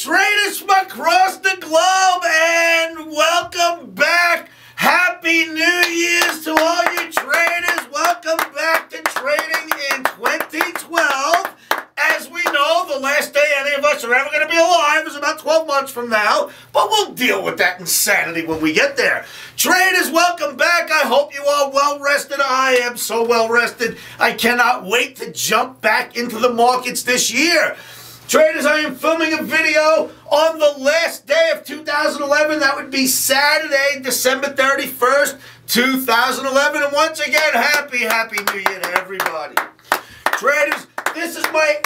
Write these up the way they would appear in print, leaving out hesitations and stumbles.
traders from across the globe, and welcome back. Happy New Year's to all you traders. Welcome back to trading in 2012. As we know, the last day any of us are ever going to be alive is about 12 months from now, but we'll deal with that insanity when we get there. Traders, welcome back. I hope you are well rested. I am so well rested. I cannot wait to jump back into the markets this year. Traders, I am filming a video on the last day of 2011. That would be Saturday, December 31st, 2011. And once again, Happy New Year to everybody. Traders, this is my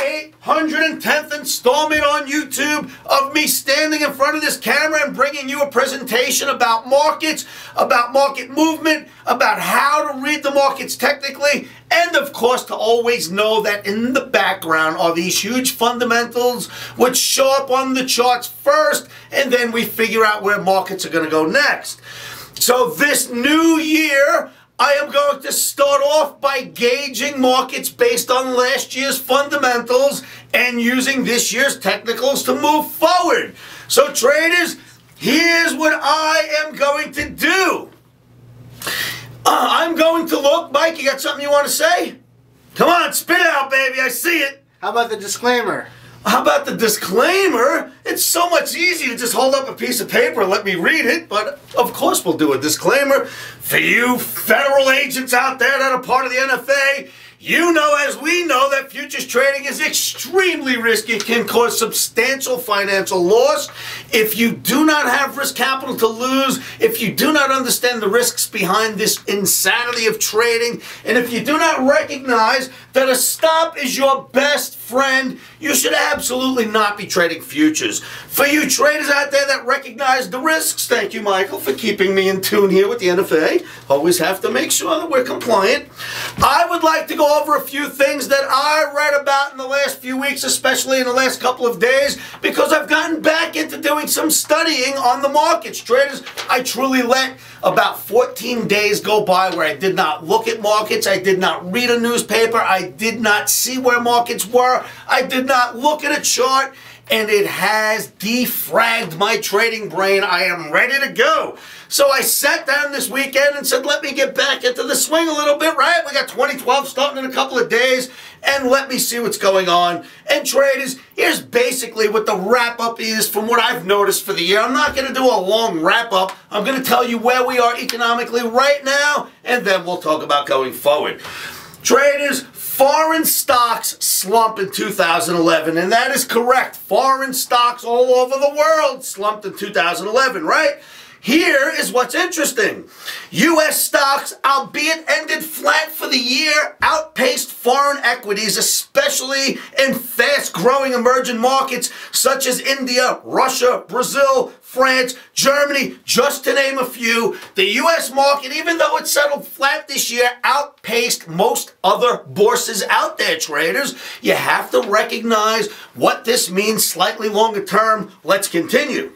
810th installment on YouTube of me standing in front of this camera and bringing you a presentation about markets, about market movement, about how to read the markets technically, and of course to always know that in the background are these huge fundamentals which show up on the charts first, and then we figure out where markets are going to go next. So this new year, I am going to start off by gauging markets based on last year's fundamentals and using this year's technicals to move forward. So traders, here's what I am going to do. I'm going to look, Mike, you got something you want to say? Come on, spit it out, baby, I see it. How about the disclaimer? How about the disclaimer? It's so much easier to just hold up a piece of paper and let me read it, but of course we'll do a disclaimer. For you federal agents out there that are part of the NFA, you know as we know that futures trading is extremely risky. It can cause substantial financial loss. If you do not have risk capital to lose, if you do not understand the risks behind this insanity of trading, and if you do not recognize that a stop is your best friend, you should absolutely not be trading futures. For you traders out there that recognize the risks, thank you, Michael, for keeping me in tune here with the NFA. Always have to make sure that we're compliant. I would like to go over a few things that I read about in the last few weeks, especially in the last couple of days, because I've gotten back into doing some studying on the markets. Traders, I truly let about 14 days go by where I did not look at markets, I did not read a newspaper, I did not see where markets were, I did not look at a chart, and it has defragged my trading brain. I am ready to go. So I sat down this weekend and said, let me get back into the swing a little bit, right? We got 2012 starting in a couple of days, and let me see what's going on. And traders, here's basically what the wrap-up is from what I've noticed for the year. I'm not going to do a long wrap-up. I'm going to tell you where we are economically right now, and then we'll talk about going forward. Traders, foreign stocks slumped in 2011, and that is correct. Foreign stocks all over the world slumped in 2011, right? Here is what's interesting. U.S. stocks, albeit ended flat for the year, outpaced foreign equities, especially in fast-growing emerging markets such as India, Russia, Brazil, France, Germany, just to name a few. The U.S. market, even though it settled flat this year, outpaced most other bourses out there, traders. You have to recognize what this means slightly longer term. Let's continue.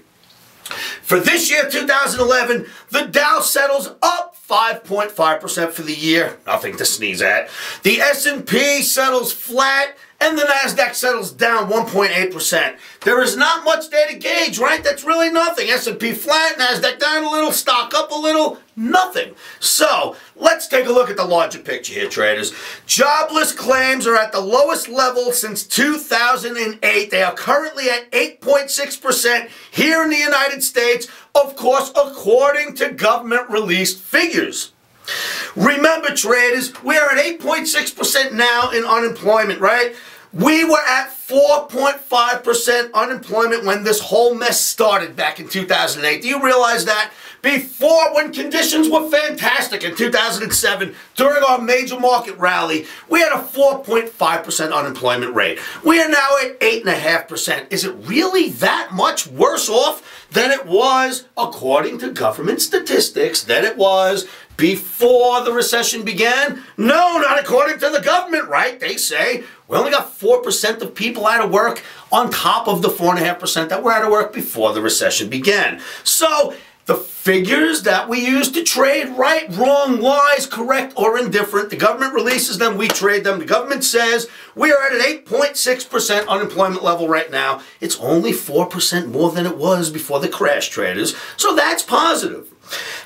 For this year, 2011, the Dow settles up 5.5% for the year. Nothing to sneeze at. The S&P settles flat, and the NASDAQ settles down 1.8%. There is not much there to gauge, right? That's really nothing. S&P flat, NASDAQ down a little, stock up a little, nothing. So, let's take a look at the larger picture here, traders. Jobless claims are at the lowest level since 2008. They are currently at 8.6% here in the United States, of course, according to government-released figures. Remember, traders, we are at 8.6% now in unemployment, right? We were at 4.5% unemployment when this whole mess started back in 2008. Do you realize that? Before, when conditions were fantastic in 2007, during our major market rally, we had a 4.5% unemployment rate. We are now at 8.5%. Is it really that much worse off than it was, according to government statistics, than it was before the recession began? No, not according to the government, right? They say we only got 4% of people out of work on top of the 4.5% that were out of work before the recession began. So The figures that we use to trade, right, wrong, wise, correct, or indifferent, the government releases them, we trade them. The government says we are at an 8.6% unemployment level right now. It's only 4% more than it was before the crash, traders. So that's positive.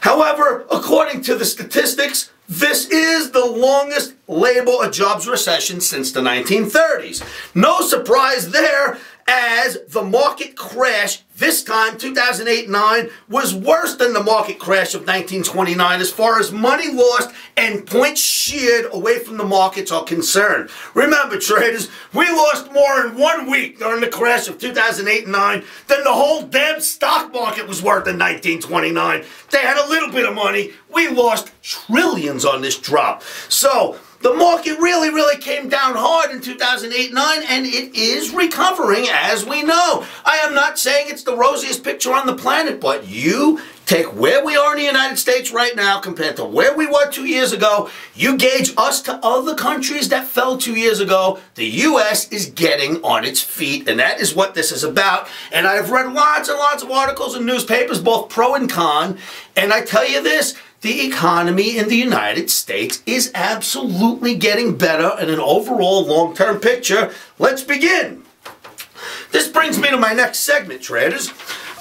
However, according to the statistics, this is the longest labor or jobs recession since the 1930s. No surprise there, as the market crash this time, 2008-9, was worse than the market crash of 1929 as far as money lost and points sheared away from the markets are concerned. Remember, traders, we lost more in 1 week during the crash of 2008-9 than the whole damn stock market was worth in 1929. They had a little bit of money. We lost trillions on this drop. So the market really came down hard in 2008-9, and it is recovering, as we know. I am not saying it's the rosiest picture on the planet, but you take where we are in the United States right now compared to where we were 2 years ago. You gauge us to other countries that fell 2 years ago. The U.S. is getting on its feet, and that is what this is about. And I've read lots and lots of articles in newspapers, both pro and con, and I tell you this, the economy in the United States is absolutely getting better in an overall long-term picture. Let's begin. This brings me to my next segment, traders.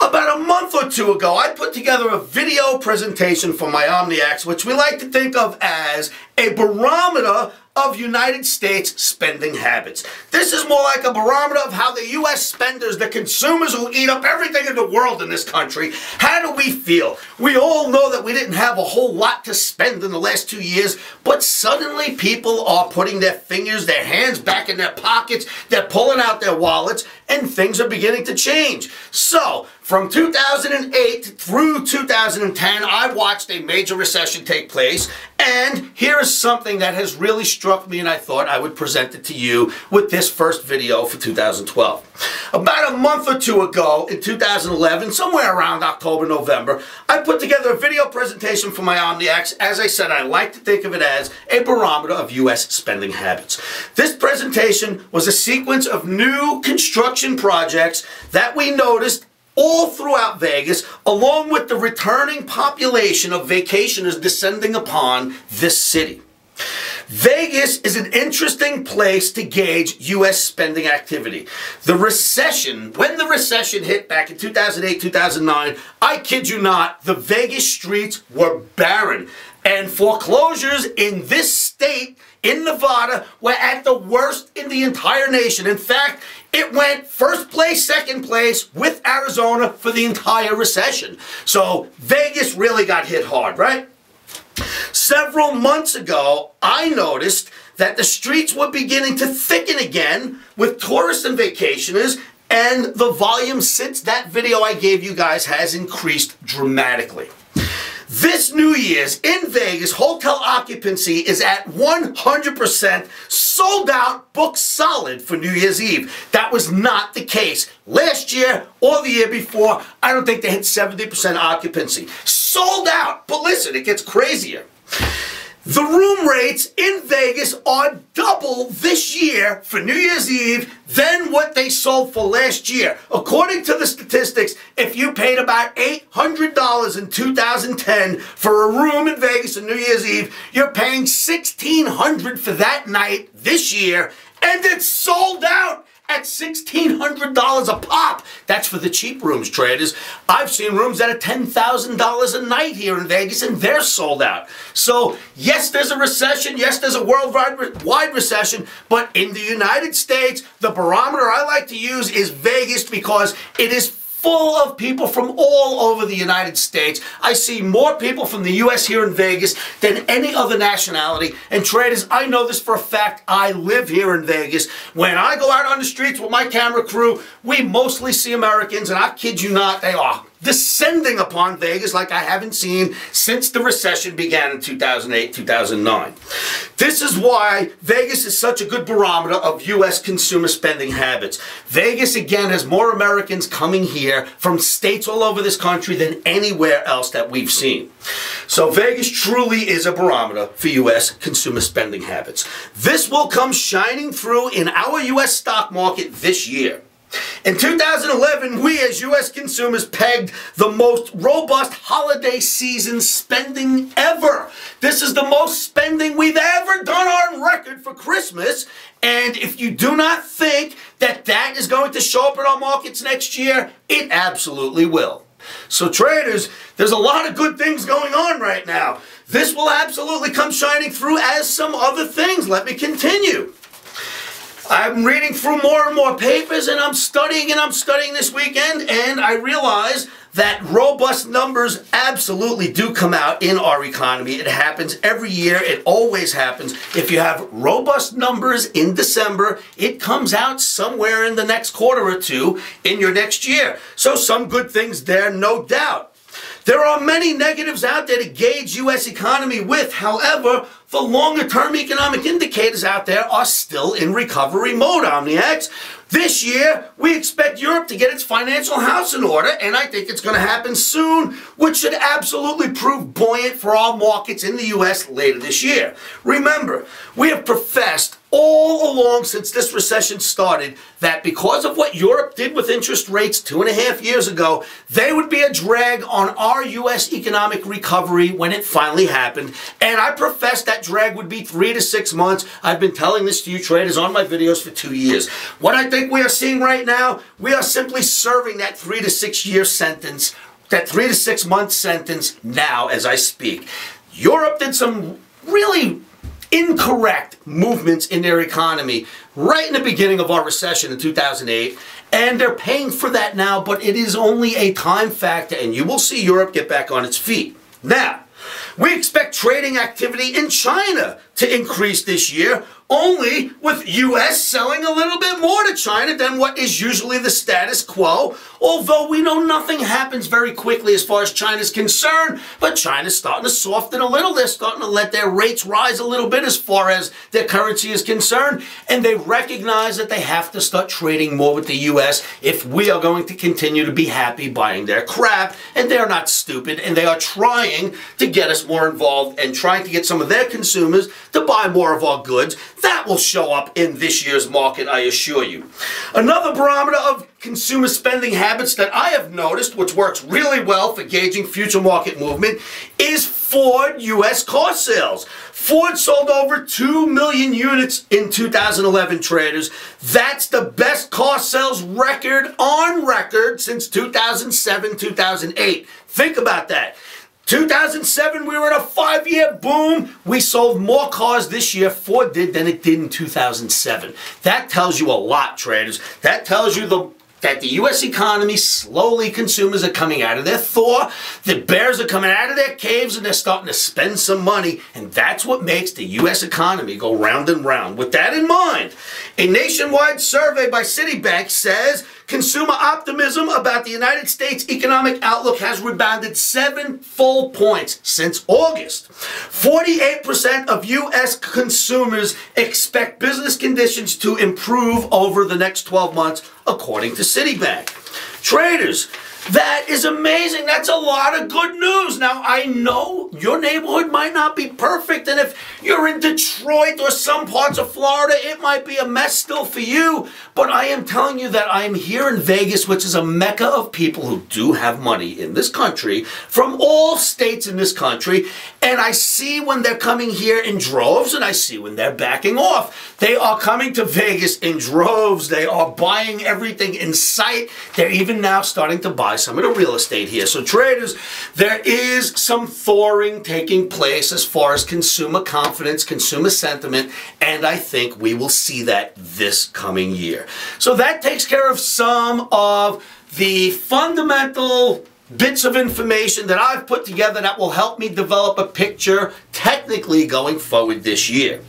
About a month or two ago, I put together a video presentation for my OMNI, which we like to think of as a barometer of United States spending habits. This is more like a barometer of how the U.S. spenders, the consumers who eat up everything in the world in this country, how do we feel? We all know that we didn't have a whole lot to spend in the last 2 years, but suddenly people are putting their fingers, their hands back in their pockets, they're pulling out their wallets, and things are beginning to change. So, from 2008 through 2010, I watched a major recession take place, and here is something that has really struck me, and I thought I would present it to you with this first video for 2012. About a month or two ago, in 2011, somewhere around October, November, I put together a video presentation for my OMNI. As I said, I like to think of it as a barometer of U.S. spending habits. This presentation was a sequence of new construction projects that we noticed all throughout Vegas, along with the returning population of vacationers descending upon this city. Vegas is an interesting place to gauge U.S. spending activity. The recession, when the recession hit back in 2008, 2009, I kid you not, the Vegas streets were barren. And foreclosures in this state, in Nevada, were at the worst in the entire nation. In fact, it went first place, second place with Arizona for the entire recession. So Vegas really got hit hard, right? Several months ago, I noticed that the streets were beginning to thicken again with tourists and vacationers, and the volume since that video I gave you guys has increased dramatically. This New Year's in Vegas, hotel occupancy is at 100%, sold out, booked solid for New Year's Eve. That was not the case last year or the year before. I don't think they hit 70% occupancy. Sold out, but listen, it gets crazier. The room rates in Vegas are double this year for New Year's Eve than what they sold for last year. According to the statistics, if you paid about $800 in 2010 for a room in Vegas on New Year's Eve, you're paying $1,600 for that night this year, and it's sold out at $1,600 a pop. That's for the cheap rooms, traders. I've seen rooms that are $10,000 a night here in Vegas, and they're sold out. So, yes, there's a recession. Yes, there's a worldwide recession. But in the United States, the barometer I like to use is Vegas because it is full of people from all over the United States. I see more people from the U.S. here in Vegas than any other nationality. And traders, I know this for a fact. I live here in Vegas. When I go out on the streets with my camera crew, we mostly see Americans, and I kid you not, they are descending upon Vegas like I haven't seen since the recession began in 2008, 2009. This is why Vegas is such a good barometer of U.S. consumer spending habits. Vegas, again, has more Americans coming here from states all over this country than anywhere else that we've seen. So Vegas truly is a barometer for U.S. consumer spending habits. This will come shining through in our U.S. stock market this year. In 2011, we as U.S. consumers pegged the most robust holiday season spending ever. This is the most spending we've ever done on record for Christmas. And if you do not think that that is going to show up in our markets next year, it absolutely will. So traders, there's a lot of good things going on right now. This will absolutely come shining through as some other things. Let me continue. I'm reading through more and more papers, and I'm studying this weekend, and I realize that robust numbers absolutely do come out in our economy. It happens every year. It always happens. If you have robust numbers in December, it comes out somewhere in the next quarter or two in your next year. So some good things there, no doubt. There are many negatives out there to gauge U.S. economy with. However, the longer-term economic indicators out there are still in recovery mode, OMNIX. This year, we expect Europe to get its financial house in order, and I think it's going to happen soon, which should absolutely prove buoyant for our markets in the U.S. later this year. Remember, we have professed all along since this recession started that because of what Europe did with interest rates 2.5 years ago, they would be a drag on our U.S. economic recovery when it finally happened. And I profess that drag would be 3 to 6 months. I've been telling this to you traders on my videos for 2 years. What I think we are seeing right now, we are simply serving that 3 to 6 year sentence, that 3 to 6 month sentence now as I speak. Europe did some really incorrect movements in their economy right in the beginning of our recession in 2008, and they're paying for that now, but it is only a time factor, and you will see Europe get back on its feet. Now, we expect trading activity in China to increase this year, only with U.S. selling a little bit more to China than what is usually the status quo, although we know nothing happens very quickly as far as China's concerned, but China's starting to soften a little. They're starting to let their rates rise a little bit as far as their currency is concerned, and they recognize that they have to start trading more with the U.S. if we are going to continue to be happy buying their crap, and they're not stupid, and they are trying to get us more involved and trying to get some of their consumers to buy more of our goods. That will show up in this year's market, I assure you. Another barometer of consumer spending habits that I have noticed, which works really well for gauging future market movement, is Ford U.S. car sales. Ford sold over 2 million units in 2011, traders. That's the best car sales record on record since 2007, 2008. Think about that. 2007, we were in a 5-year boom. We sold more cars this year, Ford did, than it did in 2007. That tells you a lot, traders. That tells you that the U.S. economy, slowly consumers are coming out of their thaw, the bears are coming out of their caves, and they're starting to spend some money, and that's what makes the U.S. economy go round and round. With that in mind, a nationwide survey by Citibank says consumer optimism about the United States economic outlook has rebounded 7 full points since August. 48% of U.S. consumers expect business conditions to improve over the next 12 months, according to Citibank. Traders, that is amazing. That's a lot of good news. Now, I know your neighborhood might not be perfect, and if you're in Detroit or some parts of Florida, it might be a mess still for you, but I am telling you that I'm here in Vegas, which is a mecca of people who do have money in this country, from all states in this country, and I see when they're coming here in droves, and I see when they're backing off. They are coming to Vegas in droves. They are buying everything in sight. They're even now starting to buy some of the real estate here. So traders, there is some thawing taking place as far as consumer confidence, consumer sentiment, and I think we will see that this coming year. So that takes care of some of the fundamental bits of information that I've put together that will help me develop a picture technically going forward this year.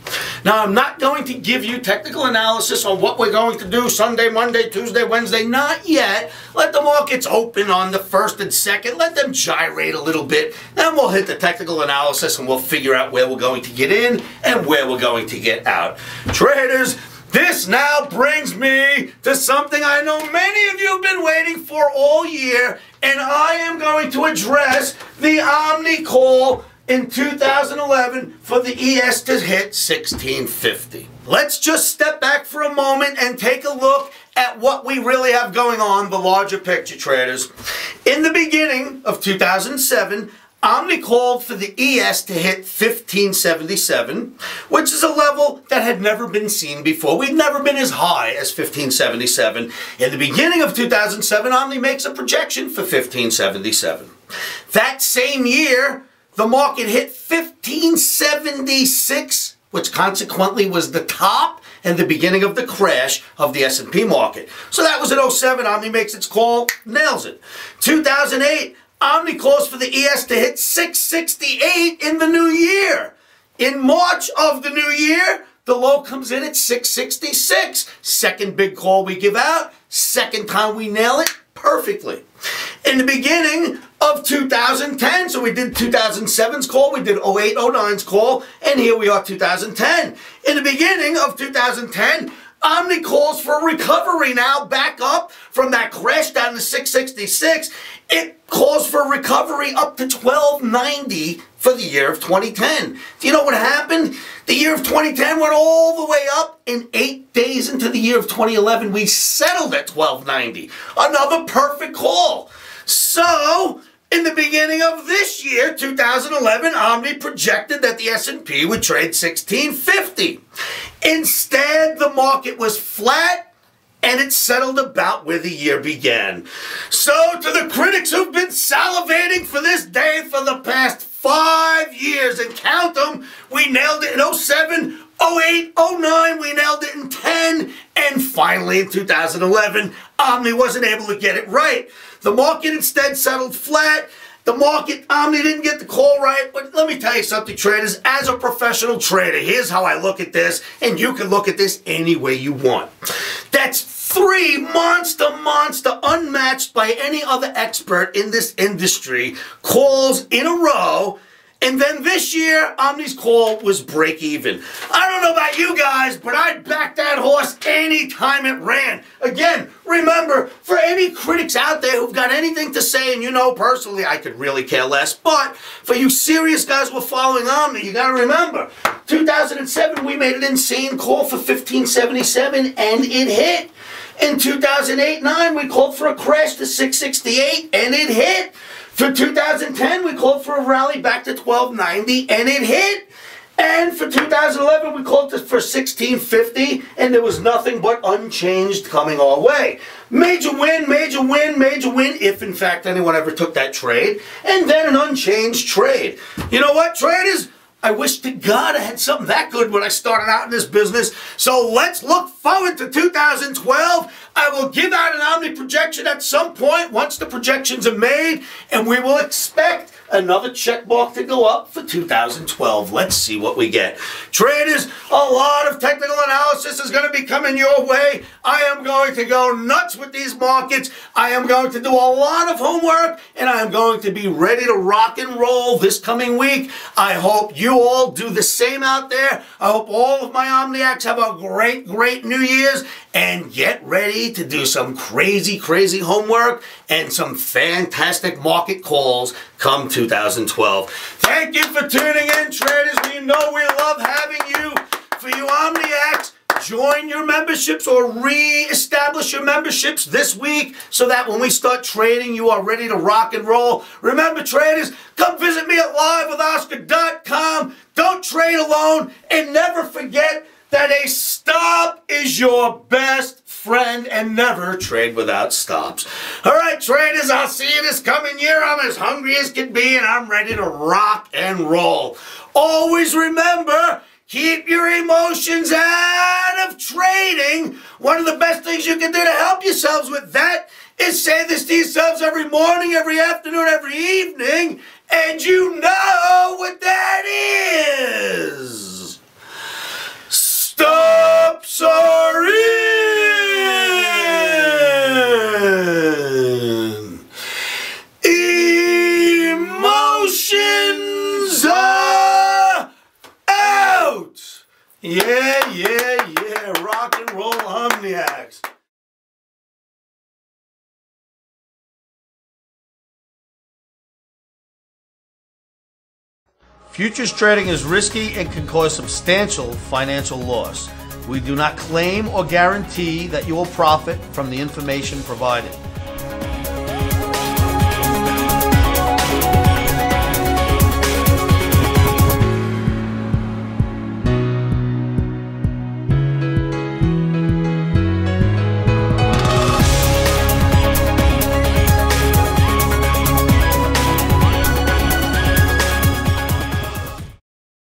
Now, I'm not going to give you technical analysis on what we're going to do Sunday, Monday, Tuesday, Wednesday, not yet. Let the markets open on the 1st and 2nd. Let them gyrate a little bit. Then we'll hit the technical analysis and we'll figure out where we're going to get in and where we're going to get out. Traders, this now brings me to something I know many of you have been waiting for all year, and I am going to address the OMNI call in 2011 for the ES to hit 1650. Let's just step back for a moment and take a look at what we really have going on, the larger picture, traders. In the beginning of 2007, Omni called for the ES to hit 1577, which is a level that had never been seen before. We'd never been as high as 1577. In the beginning of 2007, Omni makes a projection for 1577. That same year, the market hit 1576, which consequently was the top and the beginning of the crash of the S&P market. So that was in 07. Omni makes its call, nails it. 2008, Omni calls for the ES to hit 668 in the new year. In March of the new year, the low comes in at 666. Second big call we give out. Second time we nail it perfectly. In the beginning of 2010, so we did 2007's call, we did 08, 09's call, and here we are 2010. In the beginning of 2010, Omni calls for a recovery now, back up from that crash down to 666. It calls for a recovery up to 1290 for the year of 2010. Do you know what happened? The year of 2010 went all the way up. In 8 days into the year of 2011, we settled at 1290. Another perfect call. So, in the beginning of this year, 2011, Omni projected that the S&P would trade 1650. Instead, the market was flat, and it settled about where the year began. So, to the critics who've been salivating for this day for the past 5 years, and count them, we nailed it in 07, 08, 09, we nailed it in 10, and finally in 2011, Omni wasn't able to get it right. The market instead settled flat. The market, Omni didn't get the call right, but let me tell you something, traders. As a professional trader, here's how I look at this, and you can look at this any way you want. That's 3 monster, unmatched by any other expert in this industry, calls in a row. And then this year, Omni's call was break even. I don't know about you guys, but I'd back that horse any time it ran. Again, remember, for any critics out there who've got anything to say, and you know personally I could really care less, but for you serious guys who are following Omni, you got to remember, 2007 we made an insane call for 1577 and it hit. In 2008-09 we called for a crash to 668 and it hit. For 2010, we called for a rally back to 1290, and it hit. And for 2011, we called for 1650, and there was nothing but unchanged coming our way. Major win, major win, major win, if in fact anyone ever took that trade. And then an unchanged trade. You know what, traders? I wish to God I had something that good when I started out in this business. So let's look forward to 2012. I will give out an Omni projection at some point once the projections are made, and we will expect another check mark to go up for 2012. Let's see what we get. Traders, a lot of technical analysis is going to be coming your way. I am going to go nuts with these markets. I am going to do a lot of homework, and I am going to be ready to rock and roll this coming week. I hope you all do the same out there. I hope all of my Omniacs have a great, great New Year's, and get ready to do some crazy, crazy homework and some fantastic market calls come 2012. Thank you for tuning in, traders. We know we love having you. For you Omniacs, join your memberships or re-establish your memberships this week so that when we start trading, you are ready to rock and roll. Remember, traders, come visit me at livewithoscar.com. Don't trade alone, and never forget that a stop is your best friend, and never trade without stops. All right, traders, I'll see you this coming year. I'm as hungry as can be, and I'm ready to rock and roll. Always remember, keep your emotions out of trading. One of the best things you can do to help yourselves with that is say this to yourselves every morning, every afternoon, every evening, and you know what that is. Stops are in. Emotions are out. Yeah. Rock and roll Omniacs. Futures trading is risky and can cause substantial financial loss. We do not claim or guarantee that you will profit from the information provided.